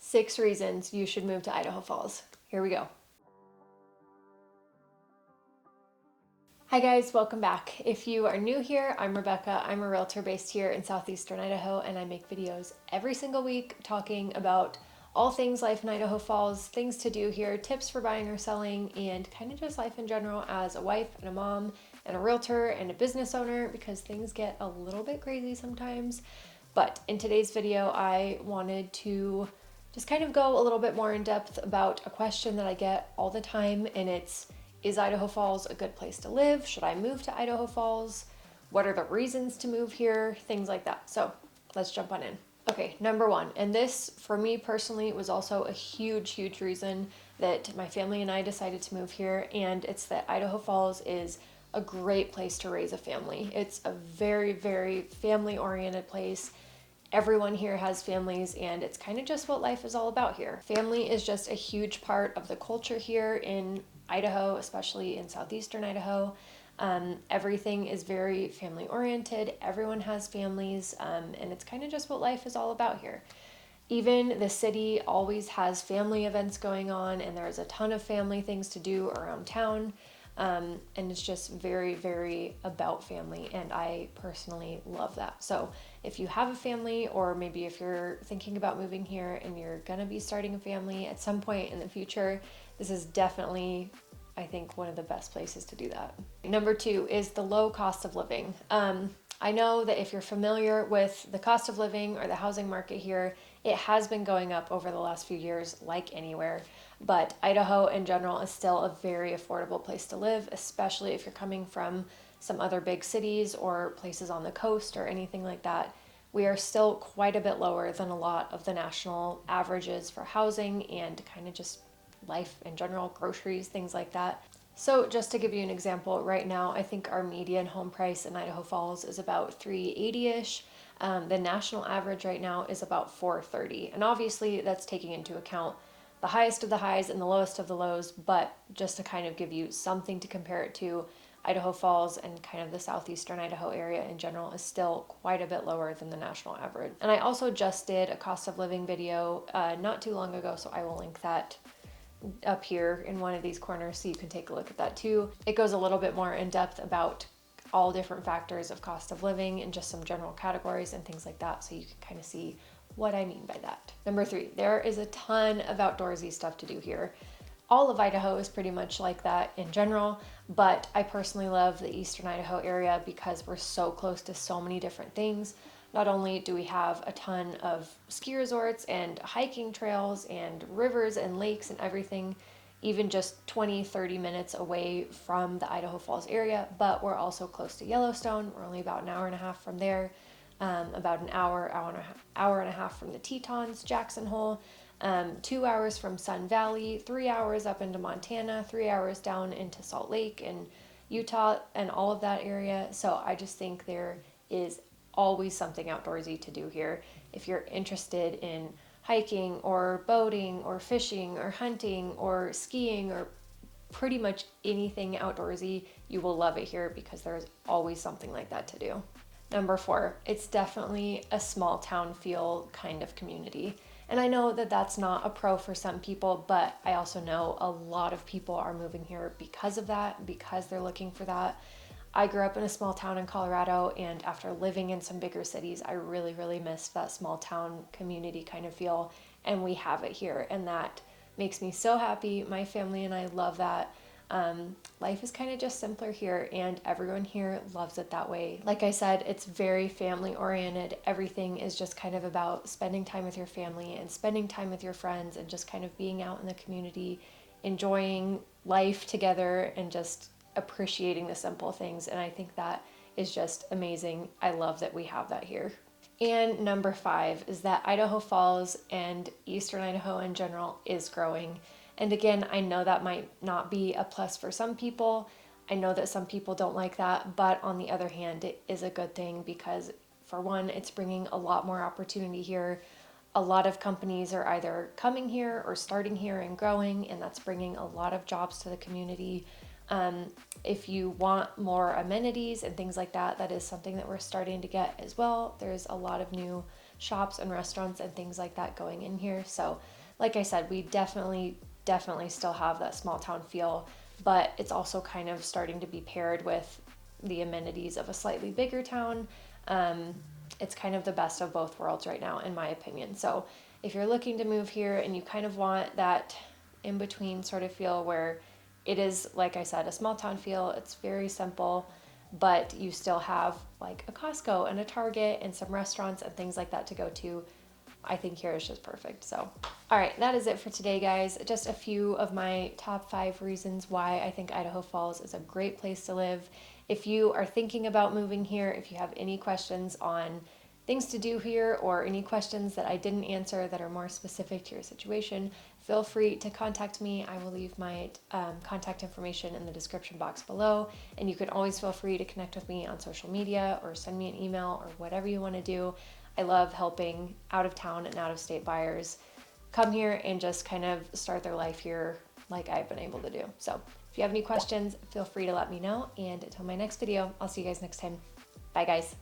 6 reasons you should move to Idaho Falls. Here we go. Hi guys, welcome back. If you are new here, I'm Rebecca. I'm a realtor based here in southeastern Idaho, and I make videos every single week talking about all things life in Idaho Falls, things to do here, tips for buying or selling, and kind of just life in general as a wife and a mom and a realtor and a business owner, because things get a little bit crazy sometimes. But in today's video, I wanted to just kind of go a little bit more in depth about a question that I get all the time, and it's, is Idaho Falls a good place to live? Should I move to Idaho Falls? What are the reasons to move here? Things like that. So let's jump on in. Okay, number one, and this for me personally was also a huge reason that my family and I decided to move here, and it's that Idaho Falls is a great place to raise a family. It's a very family-oriented place. Everyone here has families, and it's kind of just what life is all about here. Family is just a huge part of the culture here in Idaho, especially in southeastern Idaho. Everything is very family oriented. Everyone has families, and it's kind of just what life is all about here. Even the city always has family events going on, and there's a ton of family things to do around town. And it's just very about family, and I personally love that. So if you have a family, or maybe if you're thinking about moving here and you're gonna be starting a family at some point in the future, this is definitely, I think, one of the best places to do that. Number two is the low cost of living. I know that if you're familiar with the cost of living or the housing market here, it has been going up over the last few years, like anywhere. But Idaho in general is still a very affordable place to live, especially if you're coming from some other big cities or places on the coast or anything like that. We are still quite a bit lower than a lot of the national averages for housing and kind of just life in general, groceries, things like that. So just to give you an example, right now I think our median home price in Idaho Falls is about $380-ish. The national average right now is about $430, and obviously that's taking into account the highest of the highs and the lowest of the lows, but just to kind of give you something to compare it to, Idaho Falls and kind of the southeastern Idaho area in general is still quite a bit lower than the national average. And I also just did a cost of living video not too long ago, so I will link that up here in one of these corners so you can take a look at that too. It goes a little bit more in depth about all different factors of cost of living and just some general categories and things like that, so you can kind of see what I mean by that. Number three, there is a ton of outdoorsy stuff to do here. All of Idaho is pretty much like that in general, but I personally love the eastern Idaho area because we're so close to so many different things. Not only do we have a ton of ski resorts and hiking trails and rivers and lakes and everything, even just 20-30 minutes away from the Idaho Falls area, but we're also close to Yellowstone. We're only about an hour and a half from there, about an hour and a half from the Tetons, Jackson Hole, 2 hours from Sun Valley, 3 hours up into Montana, 3 hours down into Salt Lake and Utah and all of that area. So I just think there is always something outdoorsy to do here. If you're interested in hiking or boating or fishing or hunting or skiing or pretty much anything outdoorsy, you will love it here because there's always something like that to do. Number four, it's definitely a small town feel kind of community. And I know that that's not a pro for some people, but I also know a lot of people are moving here because of that, because they're looking for that. I grew up in a small town in Colorado, and after living in some bigger cities, I really missed that small town community kind of feel, and we have it here, and that makes me so happy. My family and I love that. Life is kind of just simpler here, and everyone here loves it that way. Like I said, it's very family oriented. Everything is just kind of about spending time with your family and spending time with your friends and just kind of being out in the community, enjoying life together and just appreciating the simple things. And I think that is just amazing. I love that we have that here. And number five is that Idaho Falls and eastern Idaho in general is growing. And again, I know that might not be a plus for some people. I know that some people don't like that, but on the other hand, it is a good thing because, for one, it's bringing a lot more opportunity here. A lot of companies are either coming here or starting here and growing, and that's bringing a lot of jobs to the community. If you want more amenities and things like that, that is something that we're starting to get as well. There's a lot of new shops and restaurants and things like that going in here. So like I said, we definitely still have that small town feel, but it's also kind of starting to be paired with the amenities of a slightly bigger town. It's kind of the best of both worlds right now, in my opinion. So if you're looking to move here and you kind of want that in between sort of feel where it is, like I said, a small town feel, it's very simple, but you still have like a Costco and a Target and some restaurants and things like that to go to, I think here is just perfect. So, all right, that is it for today, guys. Just a few of my top 5 reasons why I think Idaho Falls is a great place to live. If you are thinking about moving here, if you have any questions on things to do here or any questions that I didn't answer that are more specific to your situation, feel free to contact me. I will leave my contact information in the description box below, and you can always feel free to connect with me on social media or send me an email or whatever you want to do. I love helping out of town and out of state buyers come here and just kind of start their life here like I've been able to do. So if you have any questions, feel free to let me know. And until my next video, I'll see you guys next time. Bye, guys.